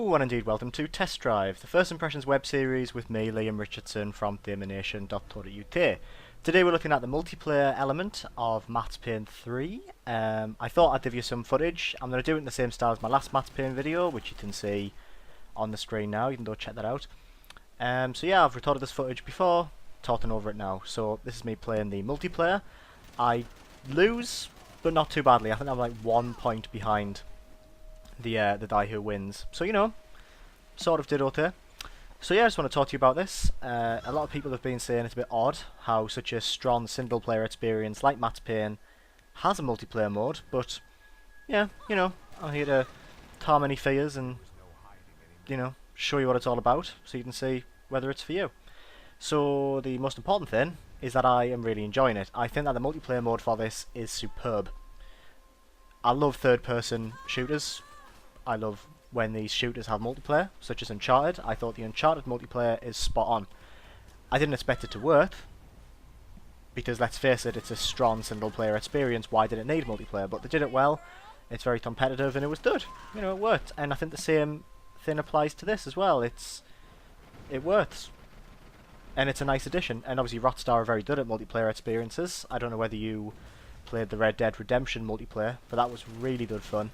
Hello and indeed welcome to Test Drive, the first impressions web series with me, Liam Richardson from themination.co.uk. Today we're looking at the multiplayer element of Max Payne 3. I thought I'd give you some footage. I'm going to do it in the same style as my last Max Payne video, which you can see on the screen now. You can go check that out. So yeah, I've recorded this footage before, talking over it now. So this is me playing the multiplayer. I lose, but not too badly. I think I'm like 1 point behind the guy who wins. So, you know, sort of did okay. So yeah, I just want to talk to you about this. A lot of people have been saying it's a bit odd how such a strong single player experience like Max Payne has a multiplayer mode, but yeah, you know, I'm here to calm any fears and, you know, show you what it's all about so you can see whether it's for you. So the most important thing is that I am really enjoying it. I think that the multiplayer mode for this is superb. I love third person shooters. I love when these shooters have multiplayer, such as Uncharted. I thought the Uncharted multiplayer is spot on. I didn't expect it to work, because let's face it, it's a strong single player experience. Why did it need multiplayer? But they did it well. It's very competitive and it was good. You know, it worked. And I think the same thing applies to this as well. It works. And it's a nice addition. And obviously Rockstar are very good at multiplayer experiences. I don't know whether you played the Red Dead Redemption multiplayer, but that was really good fun.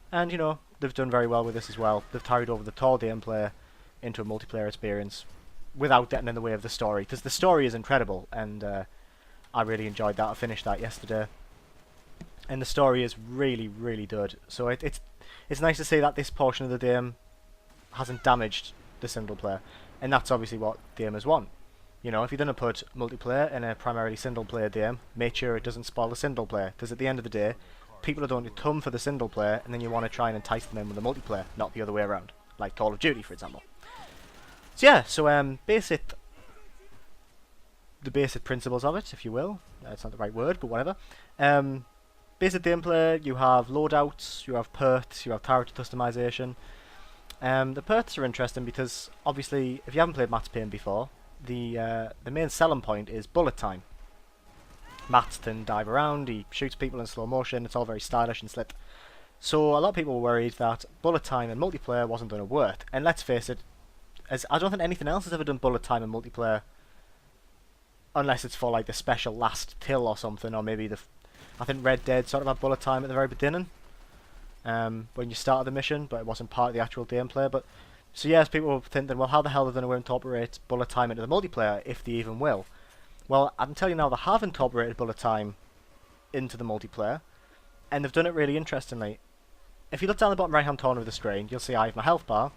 And, you know, they've done very well with this as well. They've carried over the core gameplay into a multiplayer experience without getting in the way of the story, because the story is incredible, and I really enjoyed that. I finished that yesterday, and the story is really, really good. So it's nice to see that this portion of the game hasn't damaged the single player, and that's obviously what gamers want. You know, if you're going to put multiplayer in a primarily single player game, make sure it doesn't spoil the single player, because at the end of the day, people are going to come for the single player, and then you want to try and entice them in with the multiplayer, not the other way around, like Call of Duty, for example. So yeah, so the basic principles of it, if you will. It's not the right word, but whatever. Basic gameplay: you have loadouts, you have perks, you have character customization. The perks are interesting because obviously, if you haven't played Max Payne before, the main selling point is bullet time. Max can dive around, he shoots people in slow motion, it's all very stylish and slick. So a lot of people were worried that bullet time and multiplayer wasn't going to work. And let's face it, as I don't think anything else has ever done bullet time and multiplayer, unless it's for like the special last kill or something, or maybe I think Red Dead sort of had bullet time at the very beginning, when you started the mission, but it wasn't part of the actual gameplay. But so yes, people were thinking, well, how the hell are they going to incorporate bullet time into the multiplayer, if they even will? Well, I can tell you now, they have incorporated bullet time into the multiplayer, and they've done it really interestingly. If you look down the bottom right hand corner of the screen, you'll see I have my health bar,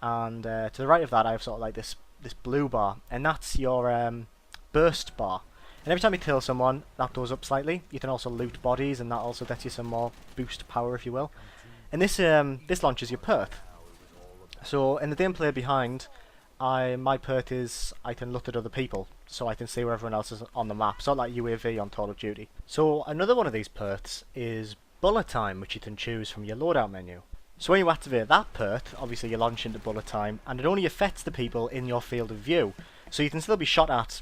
and to the right of that I have sort of like this blue bar, and that's your burst bar. And every time you kill someone, that goes up slightly. You can also loot bodies, and that also gets you some more boost power, if you will. And this launches your perk. So in the gameplay behind, my perk is I can look at other people, so I can see where everyone else is on the map, sort of like UAV on Call of Duty. So another one of these perks is bullet time, which you can choose from your loadout menu. So when you activate that perk, obviously you launch into bullet time, and it only affects the people in your field of view. So you can still be shot at,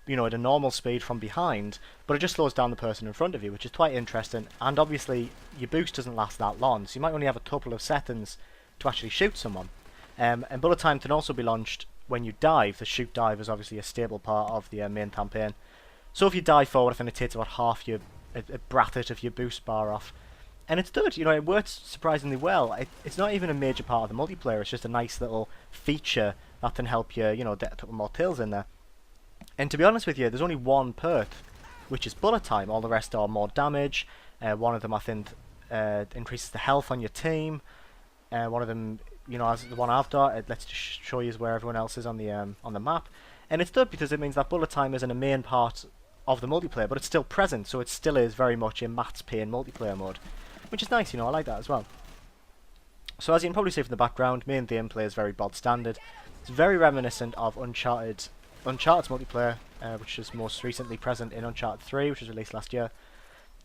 you know, at a normal speed from behind, but it just slows down the person in front of you, which is quite interesting. And obviously your boost doesn't last that long, so you might only have a couple of seconds to actually shoot someone. And bullet time can also be launched when you dive. The shoot dive is obviously a stable part of the main campaign. So if you dive forward, I think it takes about half your a bracket of your boost bar off. And it's good, you know, it works surprisingly well. It's not even a major part of the multiplayer, it's just a nice little feature that can help you, you know, get a couple more kills in there. And to be honest with you, there's only one perk, which is bullet time. All the rest are more damage. One of them, I think, increases the health on your team. One of them, you know, as the one I've got, it lets just show you where everyone else is on the map. And it's good because it means that bullet time isn't a main part of the multiplayer, but it's still present, so it still is very much in Max Payne multiplayer mode, which is nice, you know, I like that as well. So as you can probably see from the background, main gameplay is very bog standard. It's very reminiscent of Uncharted's multiplayer, which is most recently present in Uncharted 3, which was released last year.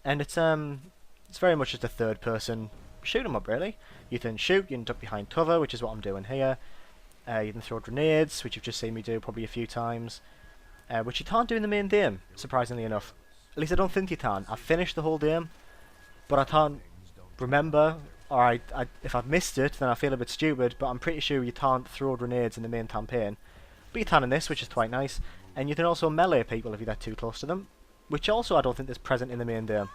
And it's very much just a third person shoot 'em up, really. You can shoot, you can duck behind cover, which is what I'm doing here. You can throw grenades, which you've just seen me do probably a few times, which you can't do in the main game, surprisingly enough. At least I don't think you can. I've finished the whole game, but I can't remember or if I've missed it, then I feel a bit stupid, but I'm pretty sure you can't throw grenades in the main campaign. But you can in this, which is quite nice. And you can also melee people if you get too close to them, which also I don't think is present in the main game,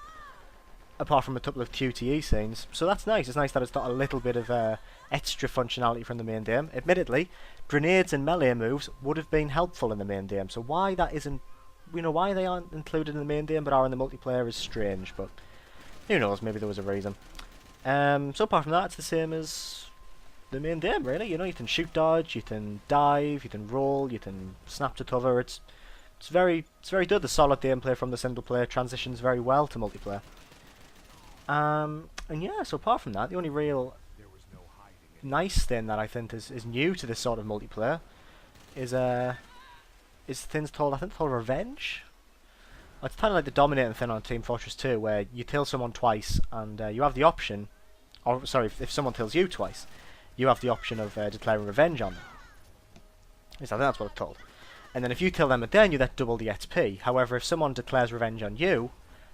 apart from a couple of QTE scenes. So that's nice. It's nice that it's got a little bit of extra functionality from the main game. Admittedly, grenades and melee moves would have been helpful in the main game, so why that isn't, why they aren't included in the main game but are in the multiplayer is strange, but who knows, maybe there was a reason. So apart from that, it's the same as the main game, really. You can shoot dodge, you can dive, you can roll, you can snap to cover. It's very good. The solid gameplay from the single player transitions very well to multiplayer. And yeah, so apart from that, the only real nice thing that I think is new to this sort of multiplayer is things called, I think, called revenge. It's kind of like the dominating thing on Team Fortress 2, where you kill someone twice and you have the option, or sorry, if someone kills you twice, you have the option of declaring revenge on them. At least I think that's what it's called. And then if you kill them again, you get double the XP. However, if someone declares revenge on you,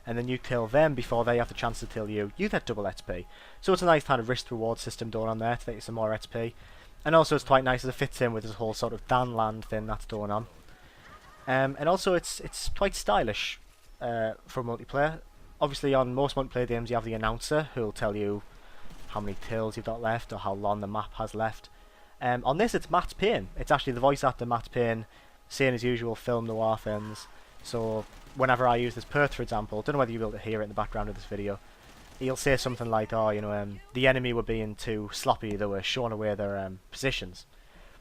and then you kill them before they have the chance to kill you, you get double XP. So it's a nice kind of risk-reward system going on there to get you some more XP. And also it's quite nice as it fits in with this whole sort of Danland thing that's going on. And also it's quite stylish for multiplayer. Obviously on most multiplayer games you have the announcer who'll tell you how many kills you've got left or how long the map has left. On this it's Max Payne. It's actually the voice actor Max Payne saying his usual film noir things. So whenever I use this Perth, for example, don't know whether you'll be able to hear it in the background of this video, he'll say something like, oh, the enemy were being too sloppy, they were showing away their positions.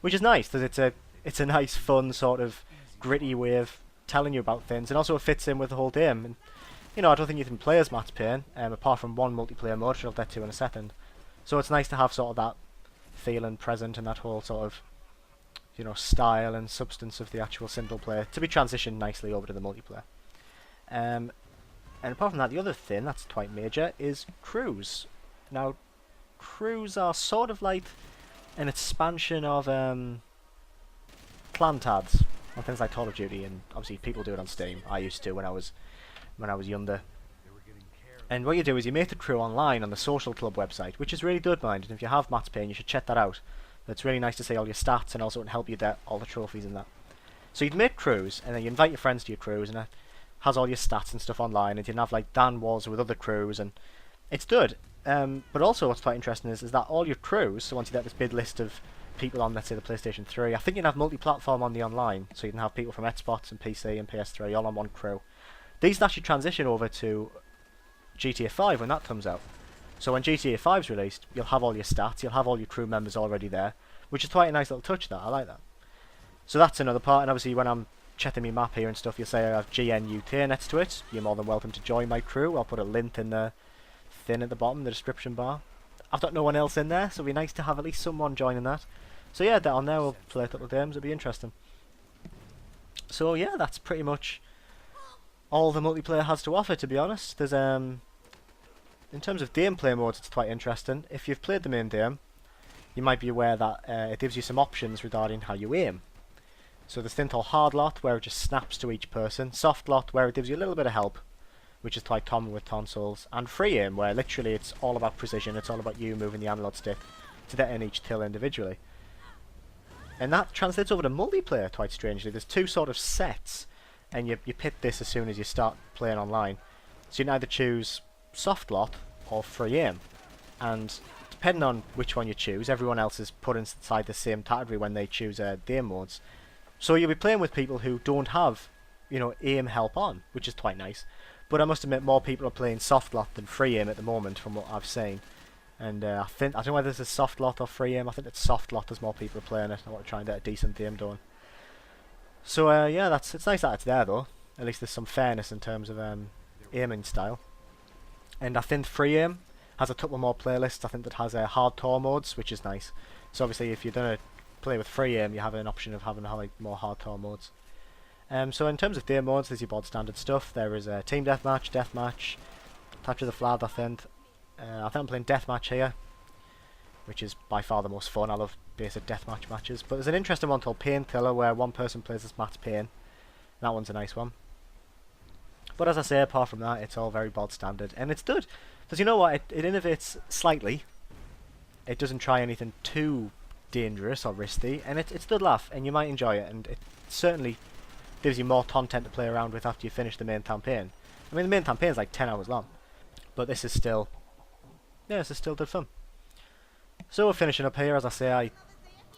Which is nice, because it's a nice, fun, sort of gritty way of telling you about things, and also it fits in with the whole game. And, I don't think you can play as Max Payne, apart from one multiplayer mode, which I'll get to in a second. So it's nice to have sort of that feeling present and that whole sort of, style and substance of the actual single player to be transitioned nicely over to the multiplayer. And apart from that, the other thing that's quite major is crews. Now, crews are sort of like an expansion of clan tabs on things like Call of Duty, and obviously people do it on Steam. I used to when I was younger. And what you do is you make the crew online on the Social Club website, which is really good, mind. And if you have Max Payne, you should check that out. It's really nice to see all your stats, and also it can help you get all the trophies and that. So you'd make crews, and then you invite your friends to your crews, and it has all your stats and stuff online, and you can have like Dan wars with other crews, and it's good. But also what's quite interesting is that all your crews, so once you get this big list of people on, let's say, the PlayStation 3, I think you can have multi-platform on the online, so you can have people from Xbox and PC and PS3 all on one crew. These can actually transition over to GTA 5 when that comes out. So when GTA 5's released, you'll have all your stats, you'll have all your crew members already there, which is quite a nice little touch, that. I like that. So that's another part, and obviously when I'm checking my map here and stuff, you'll say I have GNUK next to it. You're more than welcome to join my crew. I'll put a link in the thing at the bottom, the description bar. I've got no one else in there, so it'll be nice to have at least someone joining that. So yeah, that on there, we'll play a couple of games, it'll be interesting. So yeah, that's pretty much all the multiplayer has to offer, to be honest. There's in terms of gameplay modes, it's quite interesting. If you've played the main game, you might be aware that it gives you some options regarding how you aim. So there's thing called hard lot, where it just snaps to each person. Soft lot, where it gives you a little bit of help, which is quite common with consoles. And free aim, where literally it's all about precision. It's all about you moving the analog stick to get in each kill individually. And that translates over to multiplayer quite strangely. There's two sort of sets, and you pit this as soon as you start playing online. So you can either choose soft lot or free aim. And depending on which one you choose, everyone else is put inside the same category when they choose game modes. So you'll be playing with people who don't have, aim help on, which is quite nice. But I must admit, more people are playing soft lot than free aim at the moment, from what I've seen. And I don't know whether this is soft lot or free aim. I think it's soft lot as more people are playing it. I want to try and get a decent game done. So yeah, it's nice that it's there though. At least there's some fairness in terms of aiming style. And I think free aim has a couple more playlists. I think that has hardcore modes, which is nice. So obviously, if you're gonna play with free aim, you have an option of having more hardcore modes. So in terms of game modes, there's your bod standard stuff. There is team deathmatch, capture the flag. I think I'm playing deathmatch here, which is by far the most fun. I love basic deathmatch matches. But there's an interesting one called Painkiller, where one person plays as Max Payne. That one's a nice one. But as I say, apart from that, it's all very bod standard, and it's good because you know what? It innovates slightly It doesn't try anything too dangerous or risky, and it's a good laugh, and you might enjoy it, and it certainly gives you more content to play around with after you finish the main campaign. I mean, the main campaign is like 10 hours long, but this is still, yeah, this is still good fun. So we're finishing up here. As I say,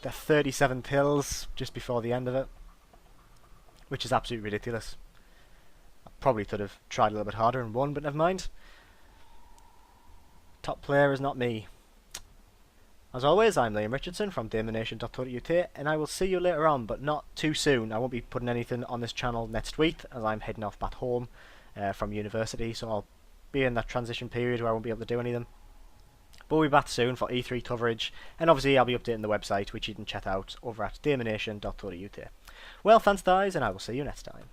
the 37 kills just before the end of it, which is absolutely ridiculous. I probably could have tried a little bit harder and won, but never mind. Top player is not me. As always, I'm Liam Richardson from daemonnation.co.uk, and I will see you later on, but not too soon. I won't be putting anything on this channel next week, as I'm heading off back home from university, so I'll be in that transition period where I won't be able to do anything. But we'll be back soon for E3 coverage, and obviously I'll be updating the website, which you can check out over at daemonnation.co.uk. Well, thanks guys, and I will see you next time.